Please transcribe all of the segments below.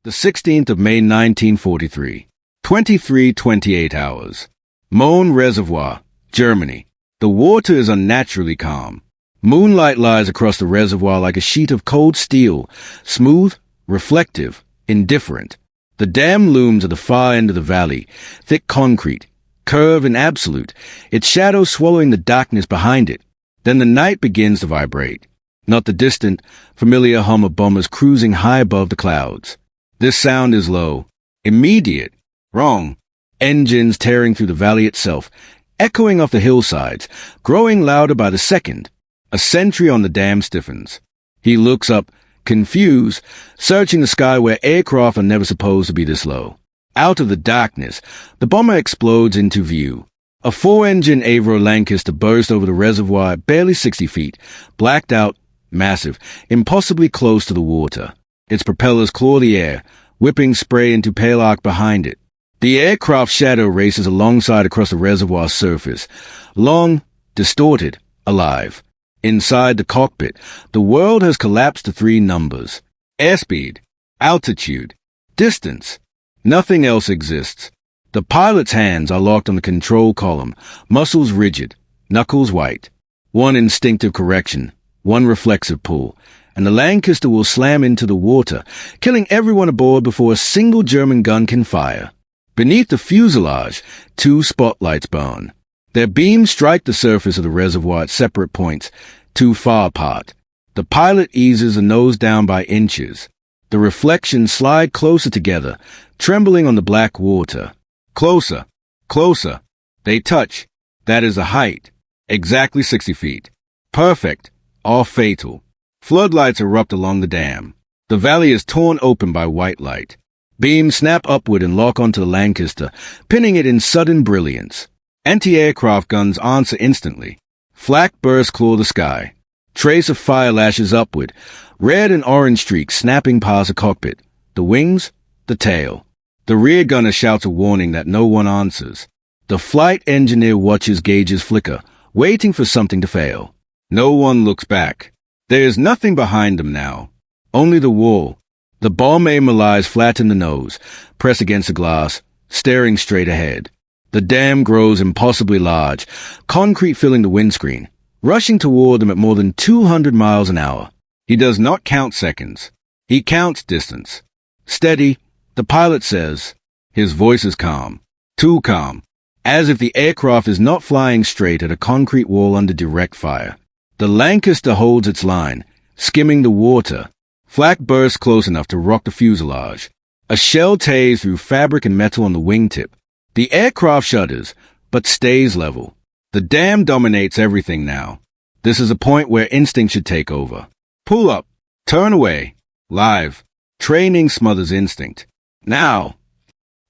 The 16th of May 1943. 23:28 hours. Möhne Reservoir, Germany. The water is unnaturally calm. Moonlight lies across the reservoir like a sheet of cold steel, smooth, reflective, indifferent. The dam looms at the far end of the valley, thick concrete, curved and absolute, its shadow swallowing the darkness behind it. Then the night begins to vibrate, not the distant, familiar hum of bombers cruising high above the clouds. This sound is low, immediate, wrong. Engines tearing through the valley itself, echoing off the hillsides, growing louder by the second. A sentry on the dam stiffens. He looks up, confused, searching the sky where aircraft are never supposed to be this low. Out of the darkness, the bomber explodes into view. A 4-engine Avro Lancaster bursts over the reservoir at barely 60 feet, blacked out, massive, impossibly close to the water. Its propellers claw the air, whipping spray into pale arc behind it. The aircraft's shadow races alongside across the reservoir's surface, long, distorted, alive. Inside the cockpit, the world has collapsed to 3 numbers: airspeed, altitude, distance. Nothing else exists. The pilot's hands are locked on the control column, muscles rigid, knuckles white. One instinctive correction, one reflexive pull, and the Lancaster will slam into the water, killing everyone aboard before a single German gun can fire. Beneath the fuselage, 2 spotlights burn. Their beams strike the surface of the reservoir at separate points, too far apart. The pilot eases a nose down by inches. The reflections slide closer together, trembling on the black water. Closer, closer. They touch. That is the height. Exactly 60 feet. Perfect. All fatal. Floodlights erupt along the dam. The valley is torn open by white light. Beams snap upward and lock onto the Lancaster, pinning it in sudden brilliance. Anti-aircraft guns answer instantly. Flak bursts claw the sky. Trace of fire lashes upward, red and orange streaks snapping past the cockpit. The wings, the tail. The rear gunner shouts a warning that no one answers. The flight engineer watches gauges flicker, waiting for something to fail. No one looks back. There is nothing behind them now. Only the wall. The bomb aimer lies flat in the nose, pressed against the glass, staring straight ahead. The dam grows impossibly large, concrete filling the windscreen, rushing toward them at more than 200 miles an hour. He does not count seconds. He counts distance. Steady, the pilot says. His voice is calm. Too calm. As if the aircraft is not flying straight at a concrete wall under direct fire. The Lancaster holds its line, skimming the water. Flak bursts close enough to rock the fuselage. A shell tears through fabric and metal on the wingtip. The aircraft shudders, but stays level. The dam dominates everything now. This is a point where instinct should take over. Pull up. Turn away. Live. Training smothers instinct. Now.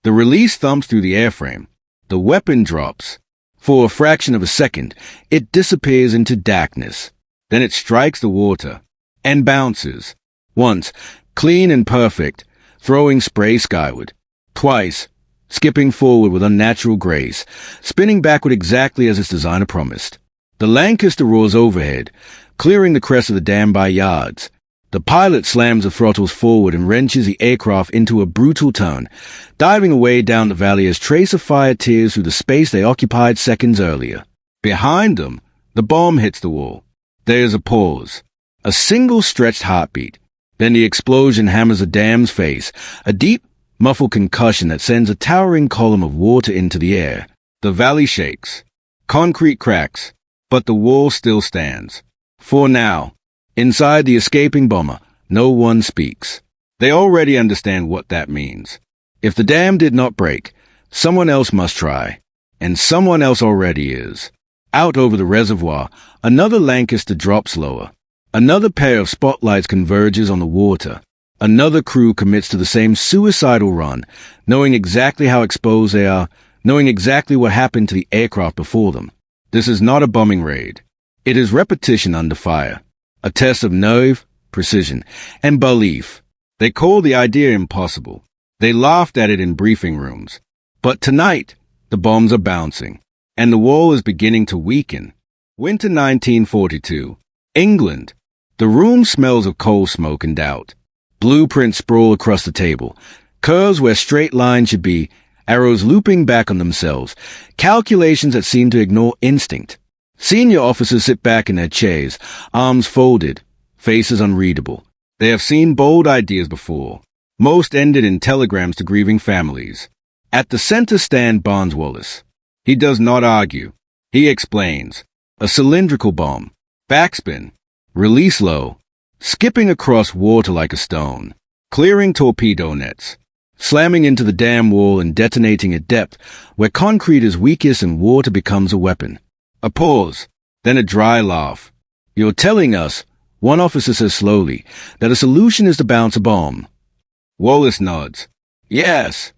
The release thumps through the airframe. The weapon drops. For a fraction of a second, it disappears into darkness. Then it strikes the water. And bounces. Once, clean and perfect, throwing spray skyward. Twice, skipping forward with unnatural grace, spinning backward exactly as its designer promised. The Lancaster roars overhead, clearing the crest of the dam by yards. The pilot slams the throttles forward and wrenches the aircraft into a brutal turn, diving away down the valley as trace of fire tears through the space they occupied seconds earlier. Behind them, the bomb hits the wall. There is a pause. A single stretched heartbeat. Then the explosion hammers the dam's face, a deep, muffled concussion that sends a towering column of water into the air. The valley shakes. Concrete cracks, but the wall still stands. For now, inside the escaping bomber, no one speaks. They already understand what that means. If the dam did not break, someone else must try. And someone else already is. Out over the reservoir, another Lancaster drops lower. Another pair of spotlights converges on the water. Another crew commits to the same suicidal run, knowing exactly how exposed they are, knowing exactly what happened to the aircraft before them. This is not a bombing raid. It is repetition under fire. A test of nerve, precision, and belief. They call the idea impossible. They laughed at it in briefing rooms. But tonight, the bombs are bouncing, and the wall is beginning to weaken. Winter 1942. England. The room smells of coal smoke and doubt. Blueprints sprawl across the table. Curves where straight lines should be, arrows looping back on themselves. Calculations that seem to ignore instinct. Senior officers sit back in their chairs, arms folded, faces unreadable. They have seen bold ideas before. Most ended in telegrams to grieving families. At the center stand Barnes Wallis. He does not argue. He explains. A cylindrical bomb. Backspin. Release low. Skipping across water like a stone. Clearing torpedo nets. Slamming into the dam wall and detonating at depth where concrete is weakest and water becomes a weapon. A pause. Then a dry laugh. You're telling us, one officer says slowly, that a solution is to bounce a bomb. Wallis nods. Yes.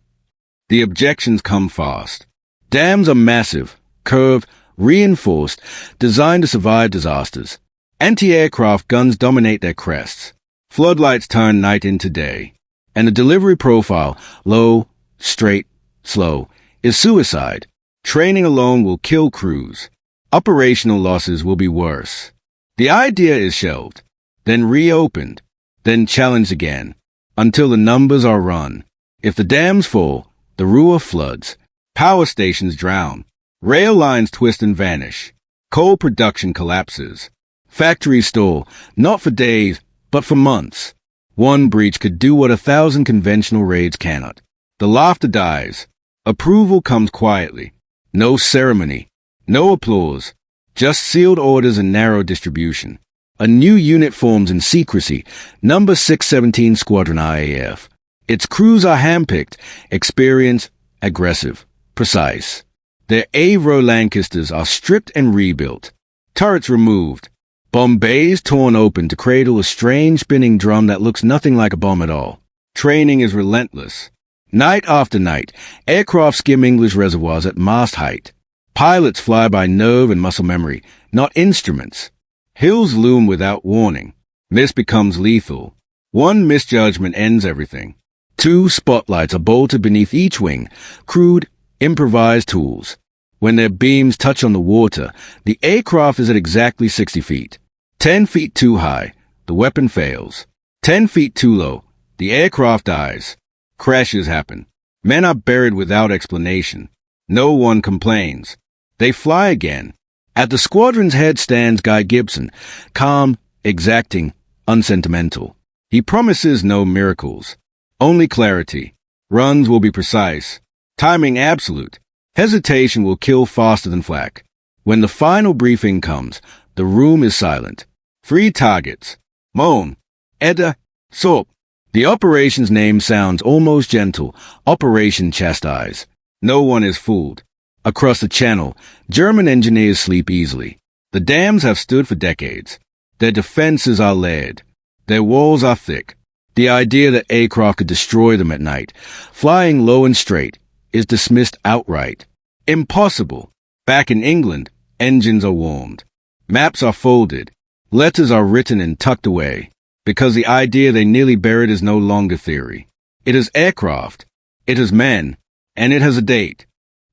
The objections come fast. Dams are massive, curved, reinforced, designed to survive disasters. Anti-aircraft guns dominate their crests. Floodlights turn night into day. And the delivery profile, low, straight, slow, is suicide. Training alone will kill crews. Operational losses will be worse. The idea is shelved, then reopened, then challenged again, until the numbers are run. If the dams fall, the Ruhr floods, power stations drown, rail lines twist and vanish, coal production collapses, factories stall, not for days, but for months. One breach could do what 1,000 conventional raids cannot. The laughter dies. Approval comes quietly. No ceremony, no applause, just sealed orders and narrow distribution. A new unit forms in secrecy, number 617 Squadron IAF. Its crews are handpicked, experienced, aggressive, precise. Their Avro Lancasters are stripped and rebuilt. Turrets removed. Bomb bays torn open to cradle a strange spinning drum that looks nothing like a bomb at all. Training is relentless. Night after night, aircraft skim English reservoirs at mast height. Pilots fly by nerve and muscle memory, not instruments. Hills loom without warning. This becomes lethal. One misjudgment ends everything. 2 spotlights are bolted beneath each wing, crude, improvised tools. When their beams touch on the water, the aircraft is at exactly 60 feet. 10 feet too high, the weapon fails. 10 feet too low, the aircraft dies. Crashes happen. Men are buried without explanation. No one complains. They fly again. At the squadron's head stands Guy Gibson, calm, exacting, unsentimental. He promises no miracles, only clarity. Runs will be precise, timing absolute. Hesitation will kill faster than flak. When the final briefing comes, the room is silent. 3 targets. Möhne, Eder, Sorp. The operation's name sounds almost gentle. Operation Chastise. No one is fooled. Across the channel, German engineers sleep easily. The dams have stood for decades. Their defenses are layered. Their walls are thick. The idea that aircraft could destroy them at night, flying low and straight, is dismissed outright. Impossible. Back in England, engines are warmed. Maps are folded. Letters are written and tucked away, because the idea they nearly buried is no longer theory. It is aircraft. It is men. And it has a date.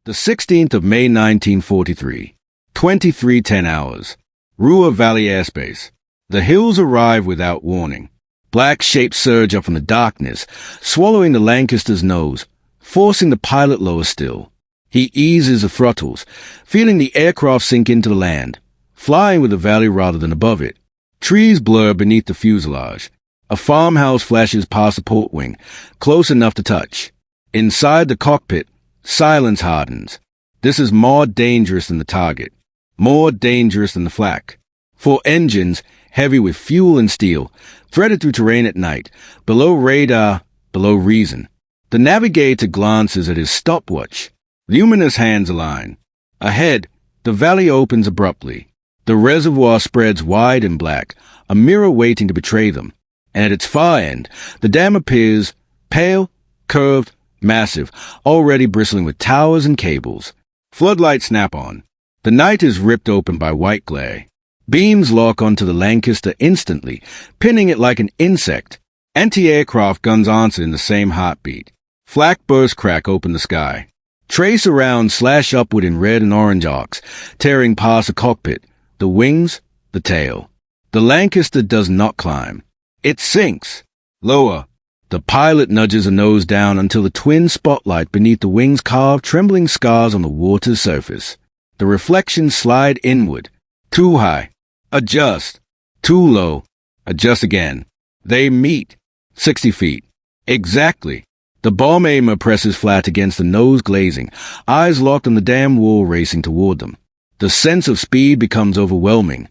The 16th of May 1943. 23:10 hours. Ruhr Valley airspace. The hills arrive without warning. Black shapes surge up from the darkness, swallowing the Lancaster's nose, forcing the pilot lower still. He eases the throttles, feeling the aircraft sink into the land, flying with the valley rather than above it. Trees blur beneath the fuselage. A farmhouse flashes past the port wing, close enough to touch. Inside the cockpit, silence hardens. This is more dangerous than the target, more dangerous than the flak. 4 engines, heavy with fuel and steel, threaded through terrain at night, below radar, below reason. The navigator glances at his stopwatch. Luminous hands align. Ahead, the valley opens abruptly. The reservoir spreads wide and black, a mirror waiting to betray them. And at its far end, the dam appears, pale, curved, massive, already bristling with towers and cables. Floodlights snap on. The night is ripped open by white glare. Beams lock onto the Lancaster instantly, pinning it like an insect. Anti-aircraft guns answer in the same heartbeat. Flak bursts crack open the sky. Trace around slash upward in red and orange arcs, tearing past the cockpit, the wings, the tail. The Lancaster does not climb. It sinks. Lower. The pilot nudges a nose down until the twin spotlight beneath the wings carve trembling scars on the water's surface. The reflections slide inward. Too high. Adjust. Too low. Adjust again. They meet. 60 feet. Exactly. The bomb aimer presses flat against the nose glazing, eyes locked on the dam wall racing toward them. The sense of speed becomes overwhelming.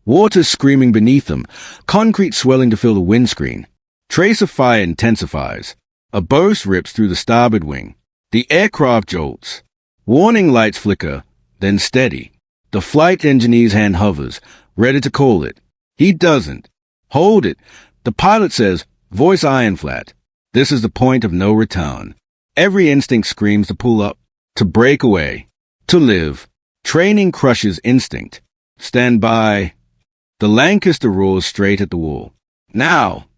Water screaming beneath them, concrete swelling to fill the windscreen. Trace of fire intensifies. A burst rips through the starboard wing. The aircraft jolts. Warning lights flicker, then steady. The flight engineer's hand hovers, ready to call it. He doesn't. Hold it. The pilot says, voice iron flat. This is the point of no return. Every instinct screams to pull up, to break away, to live. Training crushes instinct. Stand by. The Lancaster roars straight at the wall. Now!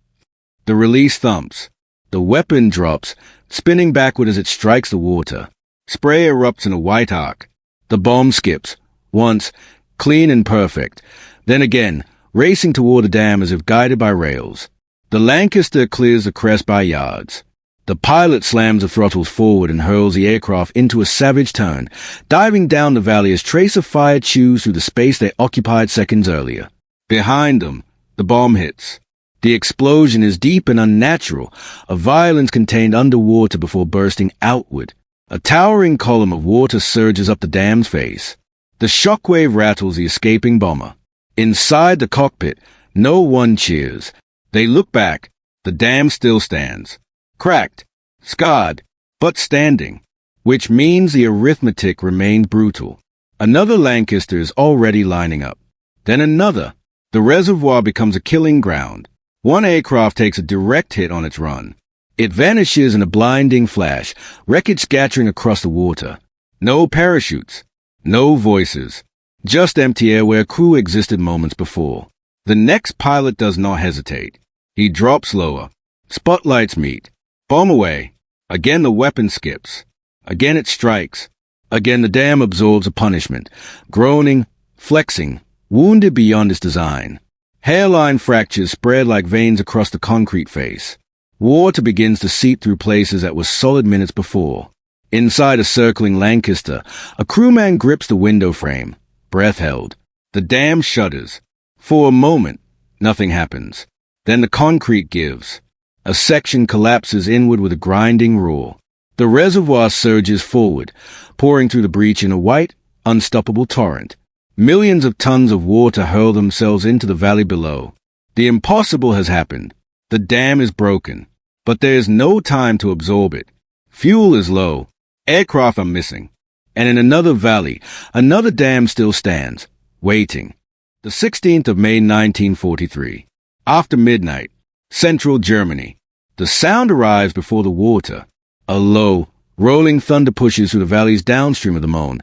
The release thumps. The weapon drops, spinning backward as it strikes the water. Spray erupts in a white arc. The bomb skips, once, clean and perfect, then again, racing toward the dam as if guided by rails. The Lancaster clears the crest by yards. The pilot slams the throttles forward and hurls the aircraft into a savage turn, diving down the valley as trace of fire chews through the space they occupied seconds earlier. Behind them, the bomb hits. The explosion is deep and unnatural, a violence contained underwater before bursting outward. A towering column of water surges up the dam's face. The shockwave rattles the escaping bomber. Inside the cockpit, no one cheers. They look back. The dam still stands. Cracked, scarred, but standing. Which means the arithmetic remained brutal. Another Lancaster is already lining up. Then another. The reservoir becomes a killing ground. One aircraft takes a direct hit on its run. It vanishes in a blinding flash, wreckage scattering across the water. No parachutes. No voices. Just empty air where crew existed moments before. The next pilot does not hesitate. He drops lower. Spotlights meet. Bomb away. Again the weapon skips. Again it strikes. Again the dam absorbs a punishment. Groaning, flexing, wounded beyond its design. Hairline fractures spread like veins across the concrete face. Water begins to seep through places that were solid minutes before. Inside a circling Lancaster, a crewman grips the window frame, breath held. The dam shudders. For a moment, nothing happens. Then the concrete gives. A section collapses inward with a grinding roar. The reservoir surges forward, pouring through the breach in a white, unstoppable torrent. Millions of tons of water hurl themselves into the valley below. The impossible has happened. The dam is broken. But there is no time to absorb it. Fuel is low. Aircraft are missing. And in another valley, another dam still stands, waiting. The 16th of May 1943. After midnight. Central Germany. The sound arrives before the water. A low, rolling thunder pushes through the valleys downstream of the Möhne,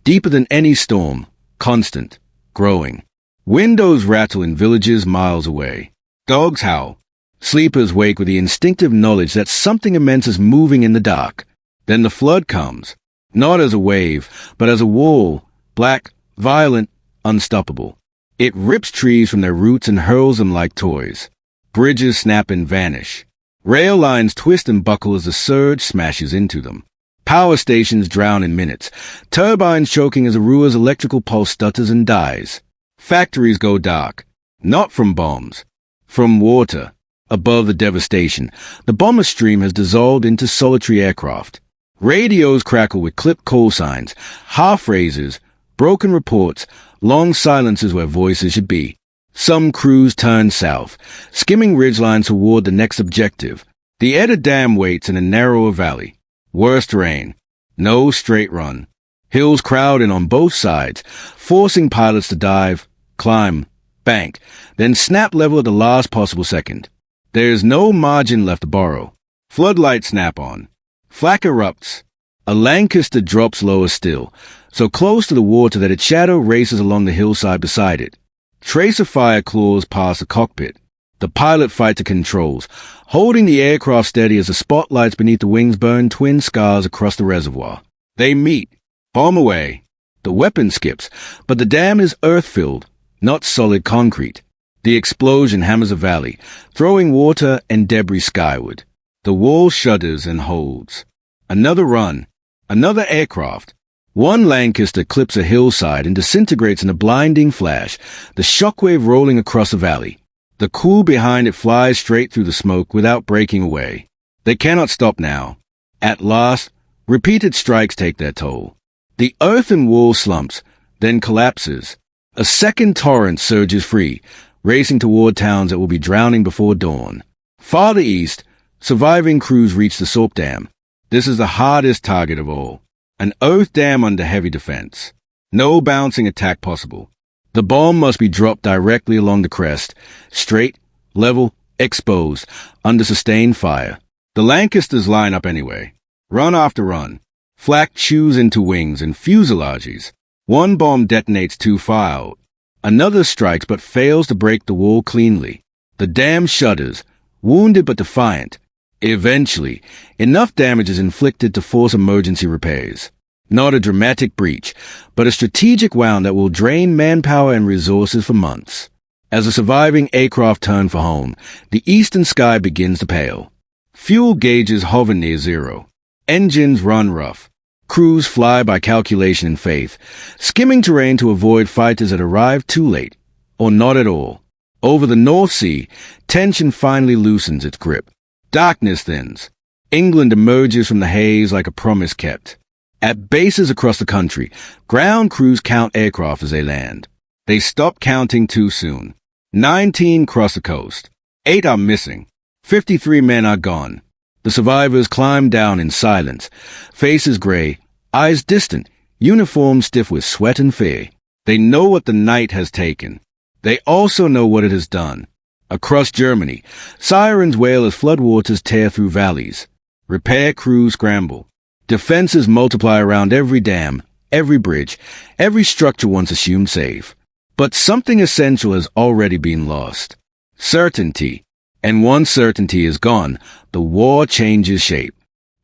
deeper than any storm. Constant, growing. Windows rattle in villages miles away. Dogs howl. Sleepers wake with the instinctive knowledge that something immense is moving in the dark. Then the flood comes, not as a wave, but as a wall, black, violent, unstoppable. It rips trees from their roots and hurls them like toys. Bridges snap and vanish. Rail lines twist and buckle as the surge smashes into them. Power stations drown in minutes, turbines choking as Ruhr's electrical pulse stutters and dies. Factories go dark, not from bombs, from water. Above the devastation, the bomber stream has dissolved into solitary aircraft. Radios crackle with clipped call signs, half-phrases, broken reports, long silences where voices should be. Some crews turn south, skimming ridgelines toward the next objective. The Eder Dam waits in a narrower valley. Worst terrain. No straight run. Hills crowd in on both sides, forcing pilots to dive, climb, bank, then snap level at the last possible second. There is no margin left to borrow. Floodlights snap on. Flak erupts. A Lancaster drops lower still, so close to the water that its shadow races along the hillside beside it. Trace of fire claws past the cockpit. The pilot fights the controls, holding the aircraft steady as the spotlights beneath the wings burn twin scars across the reservoir. They meet. Bomb away. The weapon skips, but the dam is earth-filled, not solid concrete. The explosion hammers a valley, throwing water and debris skyward. The wall shudders and holds. Another run. Another aircraft. One Lancaster clips a hillside and disintegrates in a blinding flash, the shockwave rolling across the valley. The crew behind it flies straight through the smoke without breaking away. They cannot stop now. At last, repeated strikes take their toll. The earthen wall slumps, then collapses. A second torrent surges free, racing toward towns that will be drowning before dawn. Farther east, surviving crews reach the Sorp Dam. This is the hardest target of all. An earth dam under heavy defense. No bouncing attack possible. The bomb must be dropped directly along the crest, straight, level, exposed, under sustained fire. The Lancasters line up anyway. Run after run. Flak chews into wings and fuselages. One bomb detonates too far out. Another strikes but fails to break the wall cleanly. The dam shudders, wounded but defiant. Eventually, enough damage is inflicted to force emergency repairs. Not a dramatic breach, but a strategic wound that will drain manpower and resources for months. As the surviving aircraft turn for home, the eastern sky begins to pale. Fuel gauges hover near zero. Engines run rough. Crews fly by calculation and faith, skimming terrain to avoid fighters that arrive too late, or not at all. Over the North Sea, tension finally loosens its grip. Darkness thins. England emerges from the haze like a promise kept. At bases across the country, ground crews count aircraft as they land. They stop counting too soon. 19 cross the coast. 8 are missing. 53 men are gone. The survivors climb down in silence, faces gray, eyes distant, uniforms stiff with sweat and fear. They know what the night has taken. They also know what it has done. Across Germany, sirens wail as floodwaters tear through valleys. Repair crews scramble. Defenses multiply around every dam, every bridge, every structure once assumed safe. But something essential has already been lost. Certainty. And once certainty is gone, the war changes shape.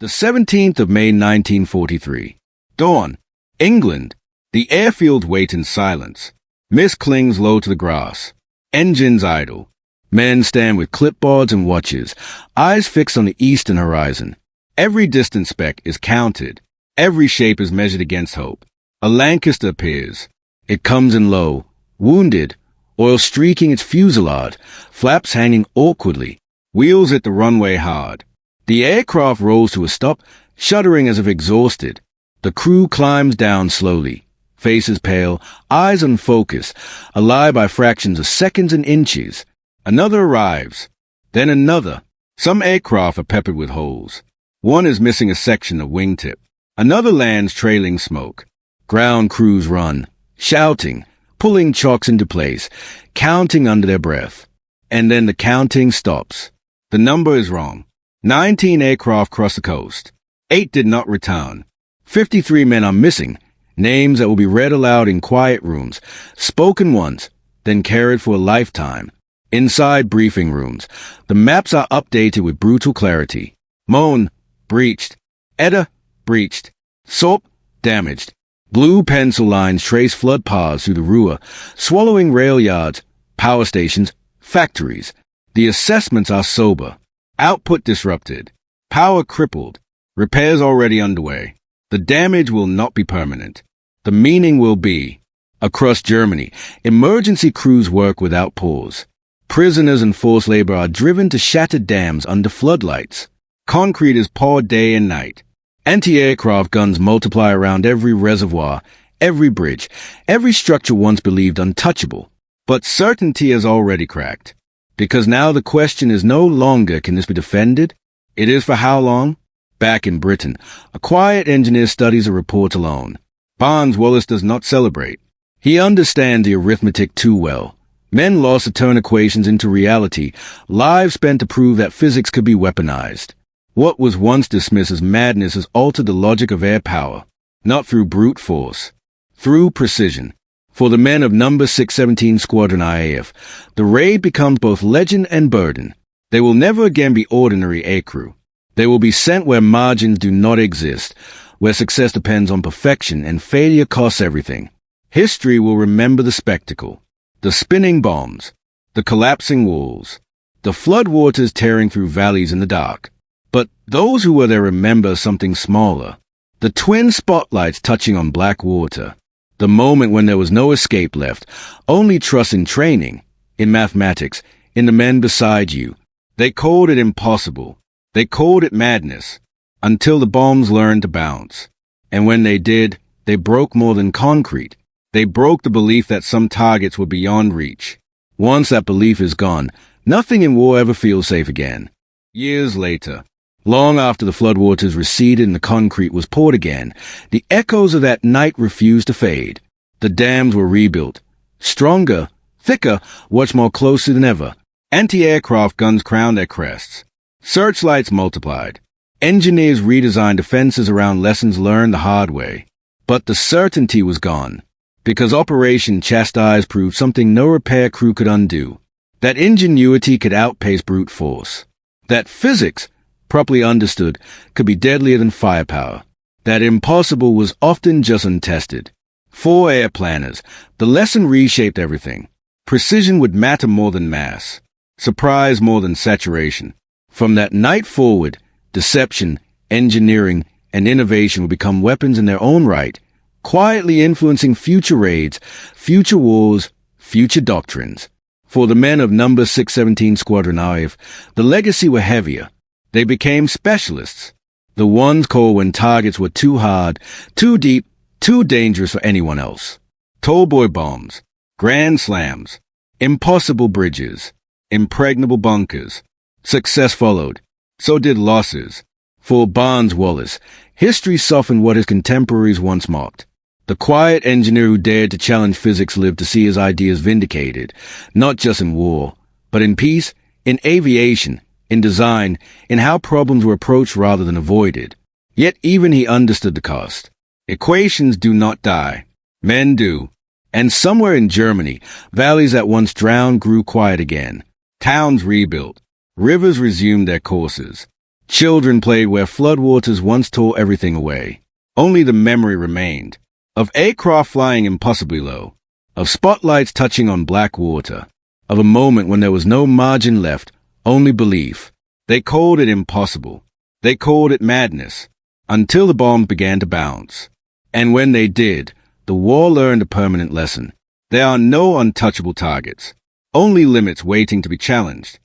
The 17th of May 1943. Dawn. England. The airfields wait in silence. Mist clings low to the grass. Engines idle. Men stand with clipboards and watches, eyes fixed on the eastern horizon. Every distant speck is counted. Every shape is measured against hope. A Lancaster appears. It comes in low, wounded, oil streaking its fuselage, flaps hanging awkwardly, wheels at the runway hard. The aircraft rolls to a stop, shuddering as if exhausted. The crew climbs down slowly, faces pale, eyes unfocused, alive by fractions of seconds and inches. Another arrives, then another. Some aircraft are peppered with holes. One is missing a section of wingtip. Another lands trailing smoke. Ground crews run, shouting, pulling chocks into place, counting under their breath. And then the counting stops. The number is wrong. 19 aircraft cross the coast. 8 did not return. 53 men are missing, names that will be read aloud in quiet rooms, spoken once, then carried for a lifetime. Inside briefing rooms, the maps are updated with brutal clarity. Möhne, breached. Eder, breached. Sorp, damaged. Blue pencil lines trace flood paths through the Ruhr, swallowing rail yards, power stations, factories. The assessments are sober. Output disrupted. Power crippled. Repairs already underway. The damage will not be permanent. The meaning will be. Across Germany, emergency crews work without pause. Prisoners and forced labor are driven to shattered dams under floodlights. Concrete is poured day and night. Anti-aircraft guns multiply around every reservoir, every bridge, every structure once believed untouchable. But certainty has already cracked. Because now the question is no longer can this be defended? It is for how long? Back in Britain, a quiet engineer studies a report alone. Barnes Wallis does not celebrate. He understands the arithmetic too well. Men lost to turn equations into reality, lives spent to prove that physics could be weaponized. What was once dismissed as madness has altered the logic of air power, not through brute force, through precision. For the men of number 617 Squadron IAF, the raid becomes both legend and burden. They will never again be ordinary aircrew. They will be sent where margins do not exist, where success depends on perfection and failure costs everything. History will remember the spectacle. The spinning bombs, the collapsing walls, the floodwaters tearing through valleys in the dark. But those who were there remember something smaller. The twin spotlights touching on black water. The moment when there was no escape left, only trust in training, in mathematics, in the men beside you. They called it impossible. They called it madness. Until the bombs learned to bounce. And when they did, they broke more than concrete. They broke the belief that some targets were beyond reach. Once that belief is gone, nothing in war ever feels safe again. Years later, long after the floodwaters receded and the concrete was poured again, the echoes of that night refused to fade. The dams were rebuilt. Stronger, thicker, watched more closely than ever. Anti-aircraft guns crowned their crests. Searchlights multiplied. Engineers redesigned defenses around lessons learned the hard way. But the certainty was gone, because Operation Chastise proved something no repair crew could undo. That ingenuity could outpace brute force. That physics, properly understood, could be deadlier than firepower. That impossible was often just untested. For air planners, the lesson reshaped everything. Precision would matter more than mass. Surprise more than saturation. From that night forward, deception, engineering, and innovation would become weapons in their own right, quietly influencing future raids, future wars, future doctrines. For the men of No. 617 Squadron IF, the legacy were heavier. They became specialists. The ones called when targets were too hard, too deep, too dangerous for anyone else. Tallboy bombs, grand slams, impossible bridges, impregnable bunkers. Success followed. So did losses. For Barnes Wallis, history softened what his contemporaries once mocked. The quiet engineer who dared to challenge physics lived to see his ideas vindicated, not just in war, but in peace, in aviation, in design, in how problems were approached rather than avoided. Yet even he understood the cost. Equations do not die. Men do. And somewhere in Germany, valleys that once drowned grew quiet again. Towns rebuilt. Rivers resumed their courses. Children played where floodwaters once tore everything away. Only the memory remained. Of aircraft flying impossibly low. Of spotlights touching on black water. Of a moment when there was no margin left, only belief. They called it impossible. They called it madness. Until the bombs began to bounce. And when they did, the war learned a permanent lesson. There are no untouchable targets. Only limits waiting to be challenged.